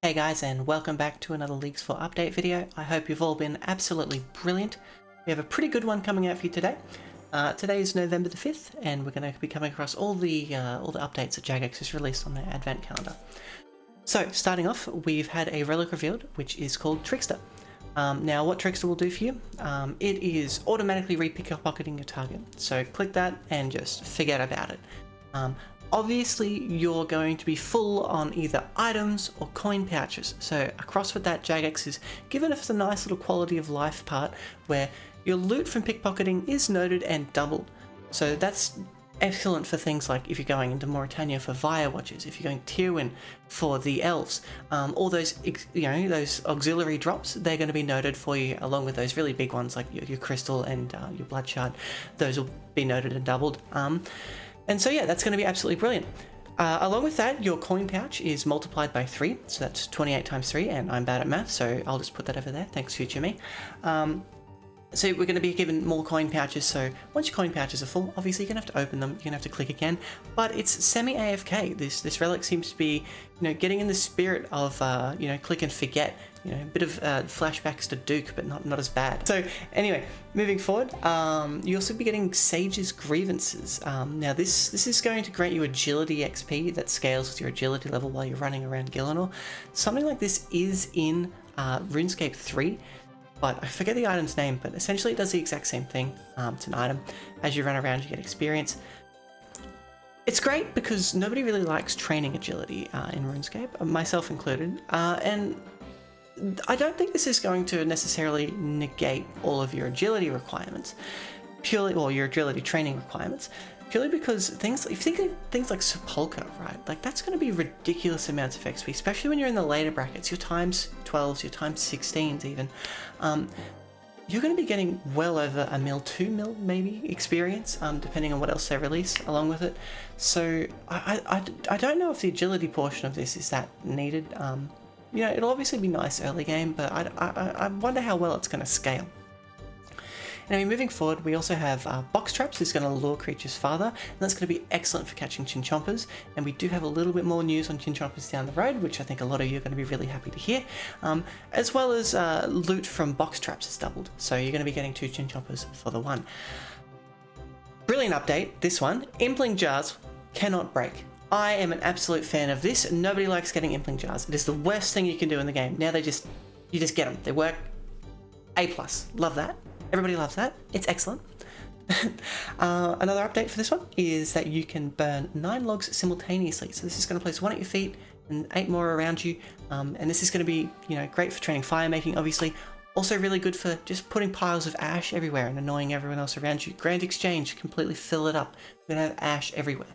Hey guys, and welcome back to another Leagues 4 update video. I hope you've all been absolutely brilliant. We have a pretty good one coming out for you today. Today is November the 5th, and we're going to be coming across all the updates that Jagex has released on their advent calendar. So, starting off, we've had a relic revealed, which is called Trickster. Now, what Trickster will do for you, it is automatically re-pickpocketing your target. So click that and just forget about it. Obviously, you're going to be full on either items or coin pouches. So across with that, Jagex has given us a nice little quality of life part where your loot from pickpocketing is noted and doubled. So that's excellent for things like if you're going into Mauritania for Via Watches, if you're going Tyrwin for the elves, all those those auxiliary drops, they're going to be noted for you along with those really big ones like your crystal and your blood shard. Those will be noted and doubled. And so yeah, that's going to be absolutely brilliant. Along with that, your coin pouch is multiplied by 3, so that's 28 times 3, and I'm bad at math, so I'll just put that over there. Thanks, future me. So we're going to be given more coin pouches, so once your coin pouches are full, obviously you're going to have to open them, you're going to have to click again, but it's semi-AFK. This relic seems to be, getting in the spirit of, click and forget, a bit of flashbacks to Duke, but not as bad. So anyway, moving forward, you'll also be getting Sage's Grievances. Now this is going to grant you agility XP that scales with your agility level while you're running around Gillinor. Something like this is in RuneScape 3, but I forget the item's name, but essentially it does the exact same thing. It's an item. As you run around, you get experience. It's great because nobody really likes training agility in RuneScape, myself included, and I don't think this is going to necessarily negate all of your agility requirements, or your agility training requirements, purely because if you think of things like Sepulchre, right? Like that's going to be ridiculous amounts of XP, especially when you're in the later brackets, your times 12s, your times 16s even. You're going to be getting well over 1 mil, 2 mil maybe experience, depending on what else they release along with it. So I don't know if the agility portion of this is that needed. It'll obviously be nice early game, but I wonder how well it's going to scale. Anyway, moving forward, we also have box traps. This is going to lure creatures farther, and that's going to be excellent for catching chinchompers. And we do have a little bit more news on chinchompers down the road, which I think a lot of you are going to be really happy to hear. As well as loot from box traps is doubled, so you're going to be getting 2 chinchompers for the 1. Brilliant update, this one. Impling jars cannot break. I am an absolute fan of this. Nobody likes getting impling jars. It is the worst thing you can do in the game. Now you just get them. They work. A+. Love that. Everybody loves that. It's excellent. Another update for this one is that you can burn 9 logs simultaneously. So this is going to place 1 at your feet and 8 more around you. And this is going to be, great for training fire making, obviously. Also really good for just putting piles of ash everywhere and annoying everyone else around you. Grand Exchange, completely fill it up. We're going to have ash everywhere.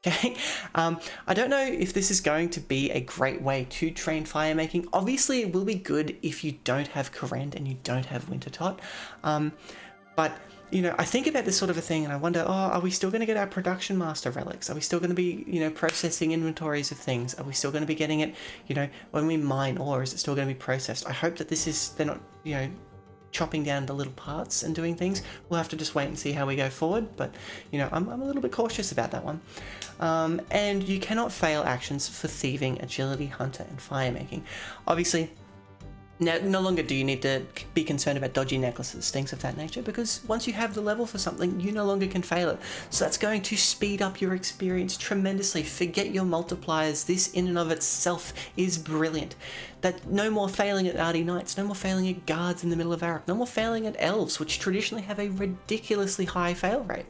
Okay, I don't know if this is going to be a great way to train fire making. Obviously, it will be good if you don't have Korend and you don't have Wintertot. But, I think about this sort of a thing and I wonder, are we still going to get our production master relics? Are we still going to be, processing inventories of things? Are we still going to be getting it, when we mine ore, is it still going to be processed? I hope that they're not, chopping down the little parts and doing things. We'll have to just wait and see how we go forward, but I'm a little bit cautious about that one. And you cannot fail actions for thieving, agility, hunter, and fire making. Obviously, now, no longer do you need to be concerned about dodgy necklaces, things of that nature, because once you have the level for something, you no longer can fail it. So that's going to speed up your experience tremendously. Forget your multipliers. This in and of itself is brilliant. That no more failing at Ardy Knights, no more failing at guards in the middle of Arak, no more failing at elves, which traditionally have a ridiculously high fail rate.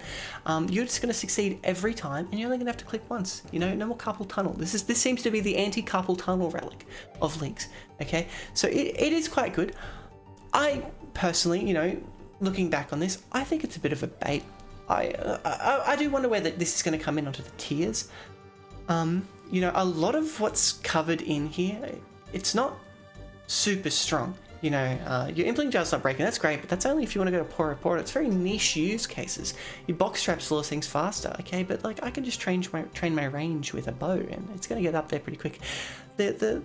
You're just going to succeed every time, and you're only going to have to click once. No more carpal tunnel. This seems to be the anti-carpal tunnel relic of Leagues. Okay, so it is quite good. I personally, looking back on this, I think it's a bit of a bait. I do wonder where this is going to come in onto the tiers. A lot of what's covered in here, it's not super strong. Your impling jar's not breaking, that's great, but that's only if you want to go to Pora Pora. It's very niche use cases. Your box traps lure things faster, okay, but like I can just train my range with a bow and it's going to get up there pretty quick. The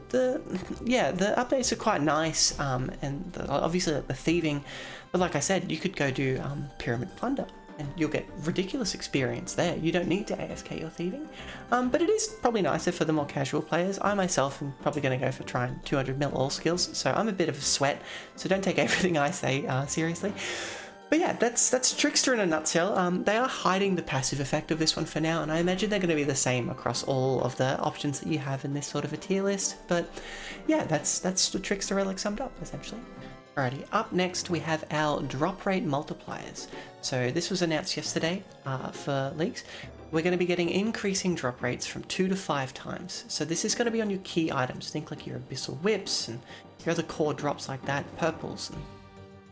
updates are quite nice, and obviously the thieving, but like I said, you could go do Pyramid Plunder. and you'll get ridiculous experience there. You don't need to AFK your thieving, but it is probably nicer for the more casual players. I myself am probably going to go for trying 200 mil all skills, so I'm a bit of a sweat, so don't take everything I say seriously. But yeah, that's Trickster in a nutshell. They are hiding the passive effect of this one for now, and I imagine they're going to be the same across all of the options that you have in this sort of a tier list. But yeah, that's the Trickster Relic summed up, essentially. Alrighty, up next we have our drop rate multipliers. So this was announced yesterday for leaks. We're going to be getting increasing drop rates from 2 to 5 times. So this is going to be on your key items. Think like your Abyssal Whips and your other core drops like that, purples and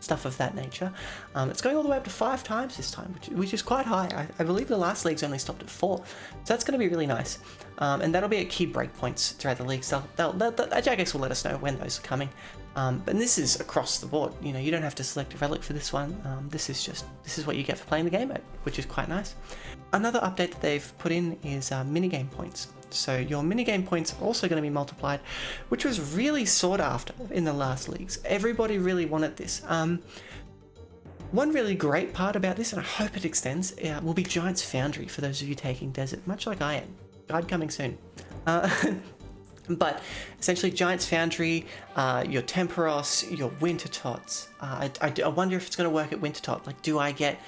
stuff of that nature. It's going all the way up to 5 times this time, which is quite high. I believe the last league's only stopped at 4, so that's going to be really nice. And that'll be at key breakpoints throughout the leagues. Jagex will let us know when those are coming. But this is across the board. You know, you don't have to select a relic for this one. This is what you get for playing the game mode, which is quite nice. Another update that they've put in is minigame points. So your minigame points are also going to be multiplied, which was really sought after in the last leagues. Everybody really wanted this. One really great part about this, and I hope it extends, will be Giant's Foundry for those of you taking Desert, much like I am. Guide coming soon. But essentially Giant's Foundry, your Temperos, your Winter Tots. I wonder if it's going to work at Winter Tot. Like, do I get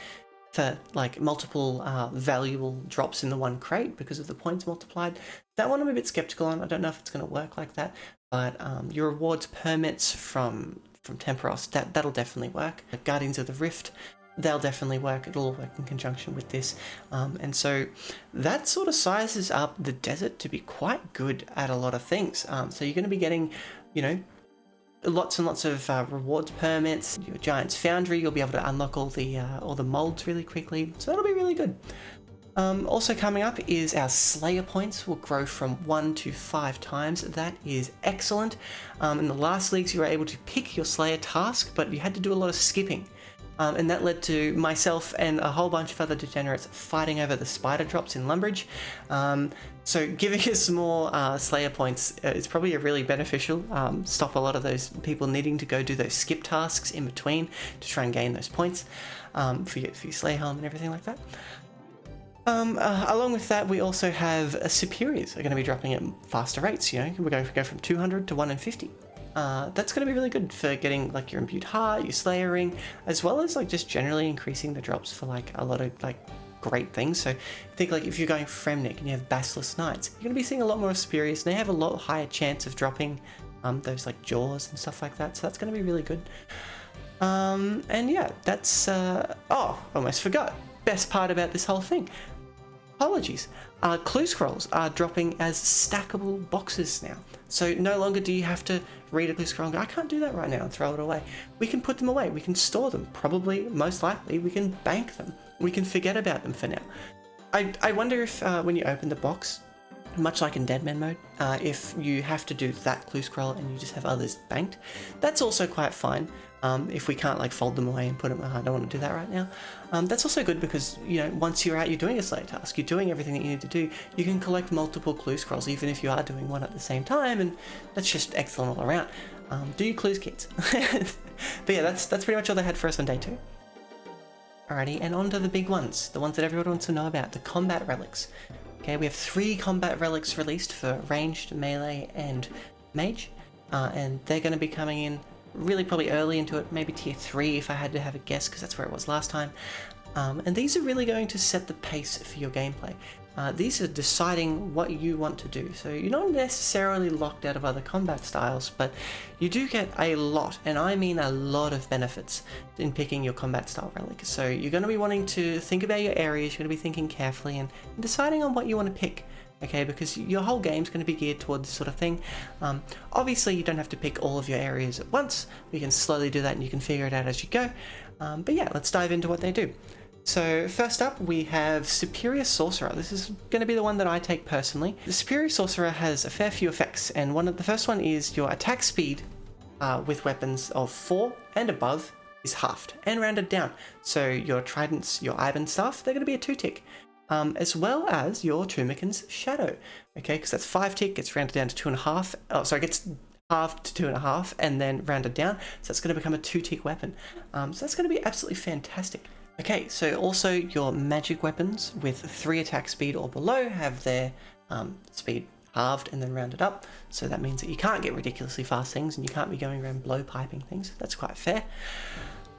for like multiple valuable drops in the one crate because of the points multiplied? That one I'm a bit skeptical on. I don't know if it's going to work like that. But your rewards permits from Temperos, that'll definitely work. Guardians of the Rift, they'll definitely work. It'll all work in conjunction with this. And so that sort of sizes up the desert to be quite good at a lot of things. So you're going to be getting, you know, lots and lots of rewards permits. Your Giant's Foundry, you'll be able to unlock all the molds really quickly. So that'll be really good. Also coming up is our Slayer points will grow from 1 to 5 times. That is excellent. In the last leagues you were able to pick your Slayer task, but you had to do a lot of skipping. And that led to myself and a whole bunch of other degenerates fighting over the spider drops in Lumbridge. So giving us some more Slayer points is probably a really beneficial. Stop a lot of those people needing to go do those skip tasks in between to try and gain those points for your Slayer helm and everything like that. Along with that, we also have Superiors are going to be dropping at faster rates. You know, we're going to go from 200 to 1 in 50. That's going to be really good for getting like your Imbued Heart, your Slayering, as well as like just generally increasing the drops for like a lot of like great things. So think like if you're going Fremnik and you have Basilisk Knights, you're going to be seeing a lot more Superiors, and they have a lot higher chance of dropping those like Jaws and stuff like that. So that's going to be really good. And yeah, that's almost forgot. Best part about this whole thing. Apologies. Clue scrolls are dropping as stackable boxes now. So no longer do you have to read a clue scroll and go, I can't do that right now, and throw it away. We can put them away. We can store them. Probably, most likely, we can bank them. We can forget about them for now. I wonder if when you open the box, much like in Deadman mode, if you have to do that clue scroll and you just have others banked, that's also quite fine. If we can't like fold them away and put them, I don't want to do that right now. That's also good because, you know, once you're out, you're doing a Slayer task, you're doing everything that you need to do, you can collect multiple clue scrolls, even if you are doing one at the same time, and that's just excellent all around. Do your clues, kids. But yeah, that's pretty much all they had for us on day 2. Alrighty, and on to the big ones, the ones that everyone wants to know about, the combat relics. Okay, we have 3 combat relics released for ranged, melee, and mage, and they're going to be coming in really probably early into it, maybe tier 3 if I had to have a guess, because that's where it was last time. And these are really going to set the pace for your gameplay. These are deciding what you want to do, so you're not necessarily locked out of other combat styles, but you do get a lot, and I mean a lot of benefits in picking your combat style relic. So you're going to be wanting to think about your areas, you're going to be thinking carefully and deciding on what you want to pick. Okay, because your whole game's going to be geared towards this sort of thing. Obviously, you don't have to pick all of your areas at once. You can slowly do that and you can figure it out as you go. But yeah, let's dive into what they do. So first up, we have Superior Sorcerer. This is going to be the one that I take personally. The Superior Sorcerer has a fair few effects, and the first one is your attack speed with weapons of 4 and above is halved and rounded down. So your tridents, your Ivan stuff, they're going to be a 2-tick. As well as your Tumikin's Shadow, okay, because that's 5 tick, gets rounded down to 2.5, it gets halved to 2.5 and then rounded down, so that's going to become a 2-tick weapon. So that's going to be absolutely fantastic. Okay, so also your magic weapons with 3 attack speed or below have their speed halved and then rounded up. So that means that you can't get ridiculously fast things and you can't be going around blowpiping things. That's quite fair.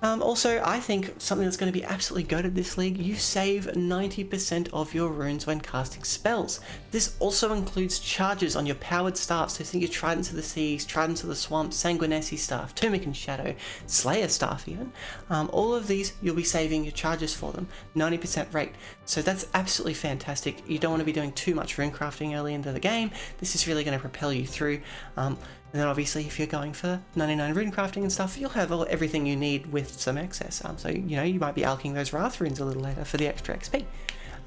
Also, I think something that's going to be absolutely goated this league, you save 90% of your runes when casting spells. This also includes charges on your powered staffs, so think your Tridents of the Seas, Tridents of the Swamps, Sanguinesi staff, Tunic and Shadow, Slayer staff even. All of these, you'll be saving your charges for them, 90% rate. So that's absolutely fantastic. You don't want to be doing too much rune crafting early into the game. This is really going to propel you through. And then obviously if you're going for 99 rune crafting and stuff, you'll have everything you need with some excess. So, you know, you might be alching those Wrath runes a little later for the extra XP,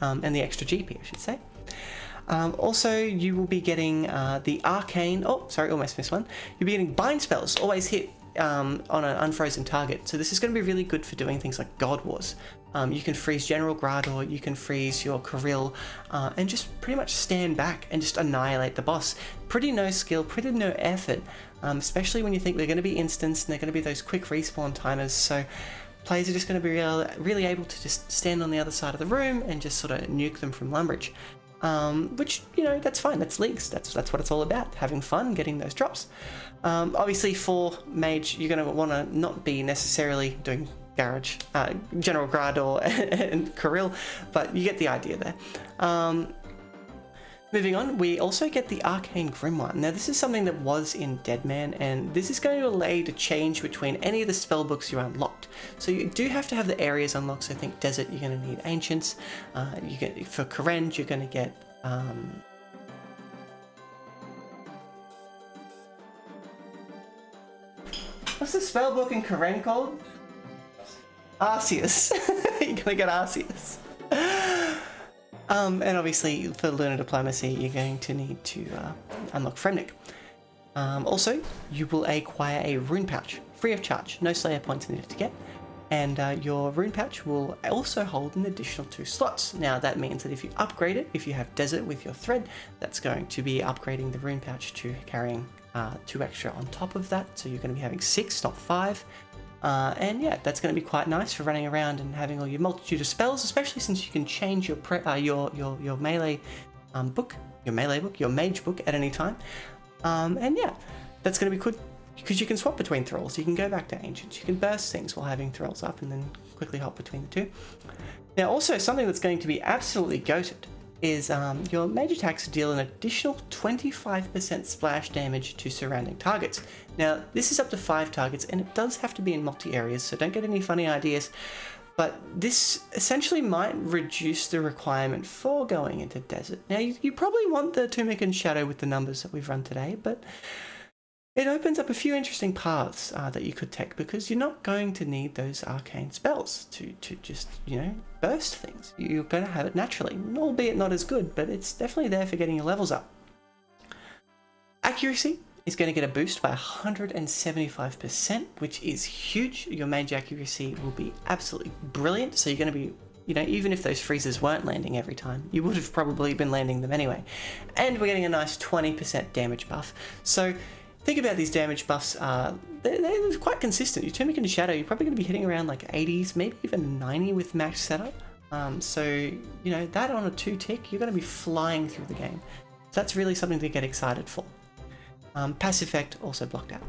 and the extra GP, I should say. Also, you will be getting the Arcane, oh, sorry, almost missed one. You'll be getting Bind spells, always hit on an unfrozen target. So this is going to be really good for doing things like God Wars. You can freeze General Grador, you can freeze your Kirill, and just pretty much stand back and just annihilate the boss. Pretty no skill, pretty no effort, especially when you think they're going to be instants and they're going to be those quick respawn timers. So players are just going to be really able to just stand on the other side of the room and just sort of nuke them from Lumbridge. Which, you know, that's fine, that's leagues, that's what it's all about, having fun, getting those drops. Obviously for Mage, you're going to want to not be necessarily doing Garage, General Grador and Kirill, but you get the idea there. Moving on, we also get the Arcane Grimoire. Now this is something that was in Deadman, and this is going to allow you to change between any of the spell books you unlocked. So you do have to have the areas unlocked, so I think Desert you're going to need Ancients, you get for Korenj you're going to get what's the spell book in Korenj called? Arceus. You're gonna get Arceus. And obviously for Lunar Diplomacy, you're going to need to unlock Fremnik. Also, you will acquire a rune pouch, free of charge, no Slayer points needed to get. And your rune pouch will also hold an additional 2 slots. Now that means that if you upgrade it, if you have Desert with your thread, that's going to be upgrading the rune pouch to carrying 2 extra on top of that. So you're going to be having 6, not 5. And yeah, that's going to be quite nice for running around and having all your multitude of spells, especially since you can change your melee book, your mage book at any time. And yeah, that's going to be good because you can swap between thralls. You can go back to Ancients, you can burst things while having thralls up and then quickly hop between the two. Now also something that's going to be absolutely goated is your mage attacks deal an additional 25% splash damage to surrounding targets. Now this is up to 5 targets and it does have to be in multi-areas, so don't get any funny ideas, but this essentially might reduce the requirement for going into Desert. Now you probably want the Tunic and Shadow with the numbers that we've run today, but it opens up a few interesting paths that you could take, because you're not going to need those arcane spells to just, you know, burst things. You're going to have it naturally, albeit not as good, but it's definitely there for getting your levels up. Accuracy is going to get a boost by 175%, which is huge. Your mage accuracy will be absolutely brilliant, so you're going to be, you know, even if those freezes weren't landing every time, you would have probably been landing them anyway. And we're getting a nice 20% damage buff. So think about these damage buffs, they're quite consistent. Your Tunic and Shadow, you're probably going to be hitting around like 80s, maybe even 90 with max setup. So, you know, that on a 2 tick, you're going to be flying through the game. So that's really something to get excited for. Passive effect also blocked out.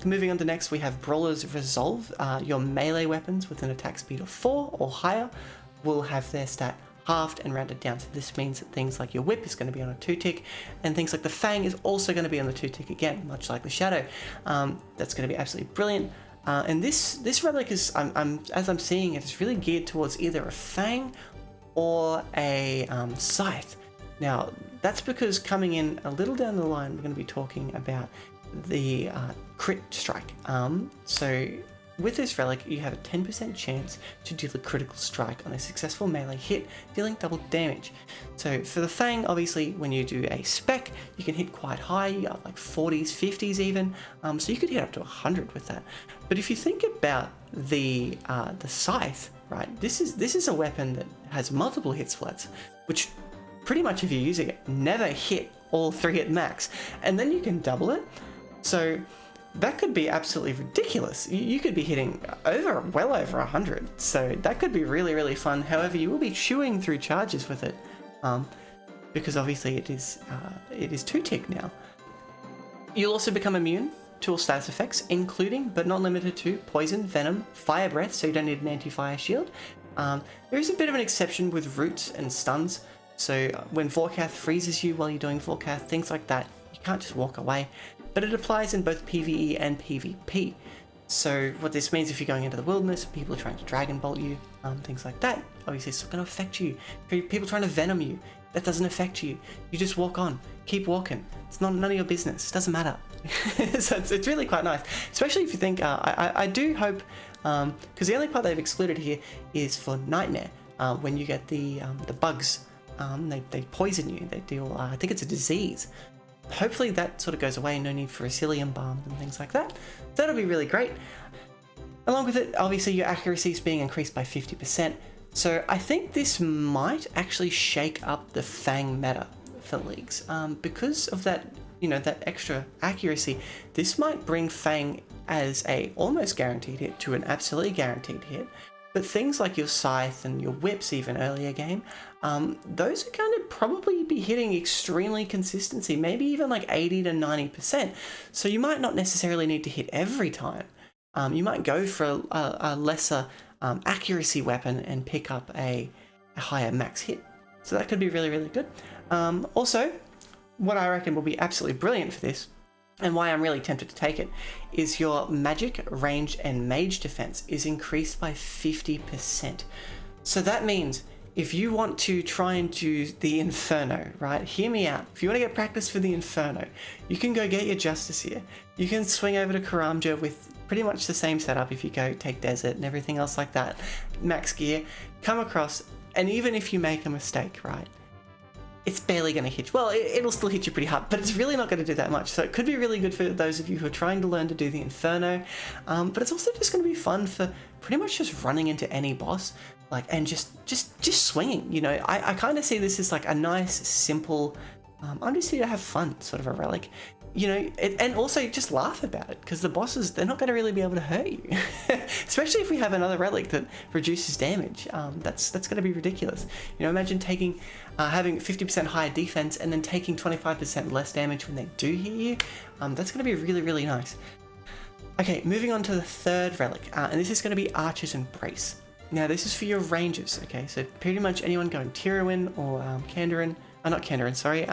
Moving on to next, we have Brawler's Resolve. Your melee weapons with an attack speed of 4 or higher will have their stat halved and rounded down. So this means that things like your whip is going to be on a 2 tick, and things like the Fang is also going to be on the 2 tick again, much like the Shadow. That's going to be absolutely brilliant. And this relic is, as I'm seeing it, is really geared towards either a Fang or a Scythe. Now that's because coming in a little down the line, we're going to be talking about the crit strike. So with this relic, you have a 10% chance to deal a critical strike on a successful melee hit, dealing double damage. So for the Fang, obviously, when you do a spec, you can hit quite high, you got like 40s, 50s even, so you could hit up to 100 with that. But if you think about the Scythe, right, this is a weapon that has multiple hit splits, which pretty much if you're using it, never hit all 3 at max, and then you can double it. So that could be absolutely ridiculous. You could be hitting well over 100, so that could be really, really fun. However, you will be chewing through charges with it, because obviously it is 2-tick now. You'll also become immune to all status effects, including but not limited to poison, venom, fire breath, so you don't need an anti-fire shield. There is a bit of an exception with roots and stuns, so when Vorkath freezes you while you're doing Vorkath, things like that, you can't just walk away. But it applies in both PvE and PvP. So what this means, if you're going into the wilderness, people are trying to Dragon Bolt you, things like that, obviously it's not going to affect you. People trying to Venom you, that doesn't affect you. You just walk on, keep walking. It's none of your business, it doesn't matter. So it's really quite nice, especially if you think, I do hope, because the only part they've excluded here is for Nightmare, when you get the bugs, they poison you, they deal, I think it's a disease. Hopefully that sort of goes away, no need for Asilium Balm and things like that. That'll be really great. Along with it, obviously your accuracy is being increased by 50%, so I think this might actually shake up the Fang meta for leagues. Because of that, that extra accuracy, this might bring Fang as a almost guaranteed hit to an absolutely guaranteed hit. But things like your Scythe and your Whips, even earlier game, those are going to probably be hitting extremely consistency, maybe even like 80 to 90%. So you might not necessarily need to hit every time. You might go for a lesser accuracy weapon and pick up a higher max hit. So that could be really, really good. Also, what I reckon will be absolutely brilliant for this, and why I'm really tempted to take it, is your magic, range, and mage defense is increased by 50%. So that means if you want to try and do the Inferno, right? Hear me out. If you want to get practice for the Inferno, you can go get your Justice here. You can swing over to Karamja with pretty much the same setup if you go take Desert and everything else like that. Max gear, come across, and even if you make a mistake, right? It's barely going to hit you. Well, it'll still hit you pretty hard, but it's really not going to do that much. So it could be really good for those of you who are trying to learn to do the Inferno. But it's also just going to be fun for pretty much just running into any boss, and just swinging. I kind of see this as like a nice, simple, I'm just here to have fun sort of a relic. And also just laugh about it, because the bosses, they're not going to really be able to hurt you. Especially if we have another relic that reduces damage. That's going to be ridiculous. Imagine having 50% higher defense and then taking 25% less damage when they do hit you. That's going to be really, really nice. Okay, moving on to the third relic, and this is going to be Archer's Embrace. Now this is for your rangers, okay? So pretty much anyone going Tyrowin or Kandarin, not Kandarin, sorry,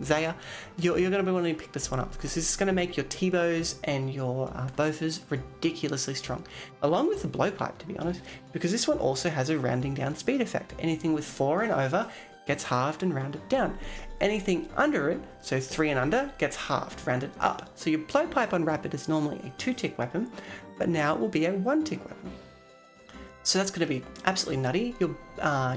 Zaya, you're going to be wanting to pick this one up, because this is going to make your T-bows and your Bofas ridiculously strong, along with the Blowpipe, to be honest, because this one also has a rounding down speed effect. Anything with 4 and over gets halved and rounded down. Anything under it, so 3 and under, gets halved, rounded up. So your Blowpipe on Rapid is normally a 2-tick weapon, but now it will be a 1-tick weapon. So that's going to be absolutely nutty.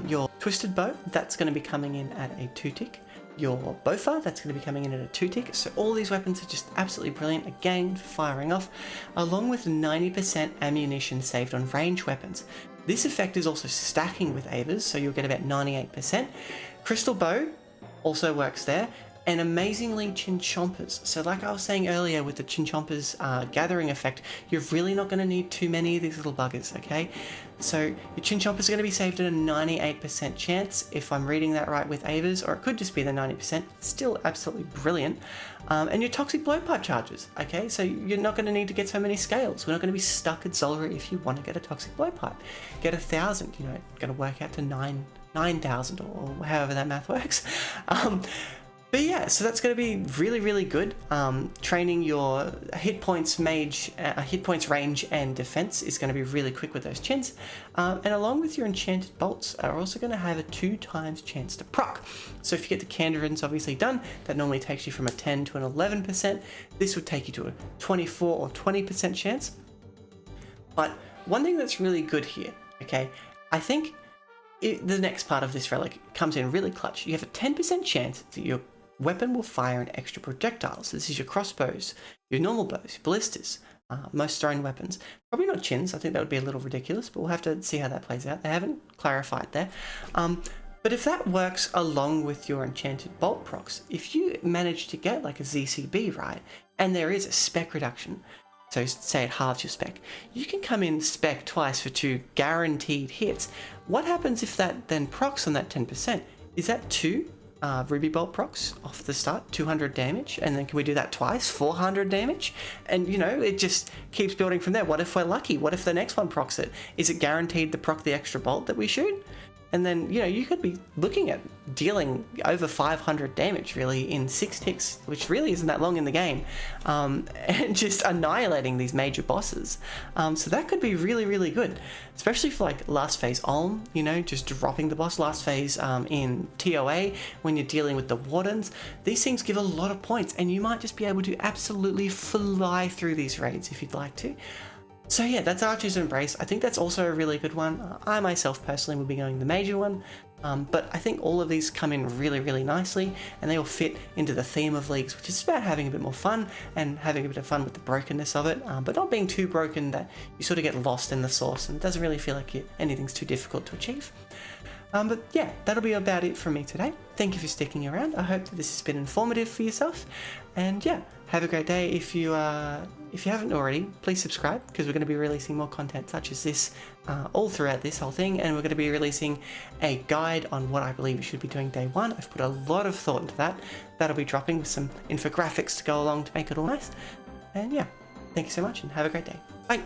Your Twisted Bow, that's going to be coming in at a 2-tick. Your Bofa, that's going to be coming in at a 2-tick. So all these weapons are just absolutely brilliant, again, for firing off, along with 90% ammunition saved on range weapons. This effect is also stacking with Avers, so you'll get about 98%. Crystal Bow also works there, and amazingly Chinchompers. So like I was saying earlier with the Chinchompers gathering effect, you're really not going to need too many of these little buggers, okay? So your Chinchompers are going to be saved at a 98% chance, if I'm reading that right with Avers, or it could just be the 90%, still absolutely brilliant. And your Toxic Blowpipe charges, okay? So you're not going to need to get so many scales. We're not going to be stuck at Zolra if you want to get a Toxic Blowpipe. Get 1,000, going to work out to 9,000 or however that math works. But yeah, so that's going to be really, really good. Training your hit points range and defense is going to be really quick with those chins. And along with your enchanted bolts are also going to have a 2 times chance to proc. So if you get the Kandarin's obviously done, that normally takes you from a 10 to an 11%. This would take you to a 24 or 20% chance. But one thing that's really good here, okay, I think the next part of this relic comes in really clutch. You have a 10% chance that your weapon will fire an extra projectile. So this is your crossbows, your normal bows, your ballistas, most thrown weapons. Probably not chins, I think that would be a little ridiculous, but we'll have to see how that plays out. They haven't clarified there. But if that works along with your enchanted bolt procs, if you manage to get like a ZCB, right, and there is a spec reduction, so say it halves your spec, you can come in spec twice for 2 guaranteed hits. What happens if that then procs on that 10%? Is that 2 Ruby Bolt procs off the start, 200 damage, and then can we do that twice, 400 damage? And you know, it just keeps building from there. What if we're lucky? What if the next one procs it? Is it guaranteed to proc the extra bolt that we shoot? And then, you know, you could be looking at dealing over 500 damage really in 6 ticks, which really isn't that long in the game, and just annihilating these major bosses. So that could be really, really good, especially for like last phase Ulm, you know, just dropping the boss last phase in TOA when you're dealing with the wardens. These things give a lot of points, and you might just be able to absolutely fly through these raids if you'd like to. So yeah, that's Archer's Embrace. I think that's also a really good one. I myself personally will be going the major one, but I think all of these come in really, really nicely, and they all fit into the theme of Leagues, which is about having a bit more fun and having a bit of fun with the brokenness of it, but not being too broken that you sort of get lost in the source and it doesn't really feel like anything's too difficult to achieve. But yeah, that'll be about it from me today. Thank you for sticking around. I hope that this has been informative for yourself. And yeah, have a great day. If you haven't already, please subscribe, because we're going to be releasing more content such as this all throughout this whole thing. And we're going to be releasing a guide on what I believe you should be doing day 1. I've put a lot of thought into that. That'll be dropping with some infographics to go along to make it all nice. And yeah, thank you so much and have a great day. Bye.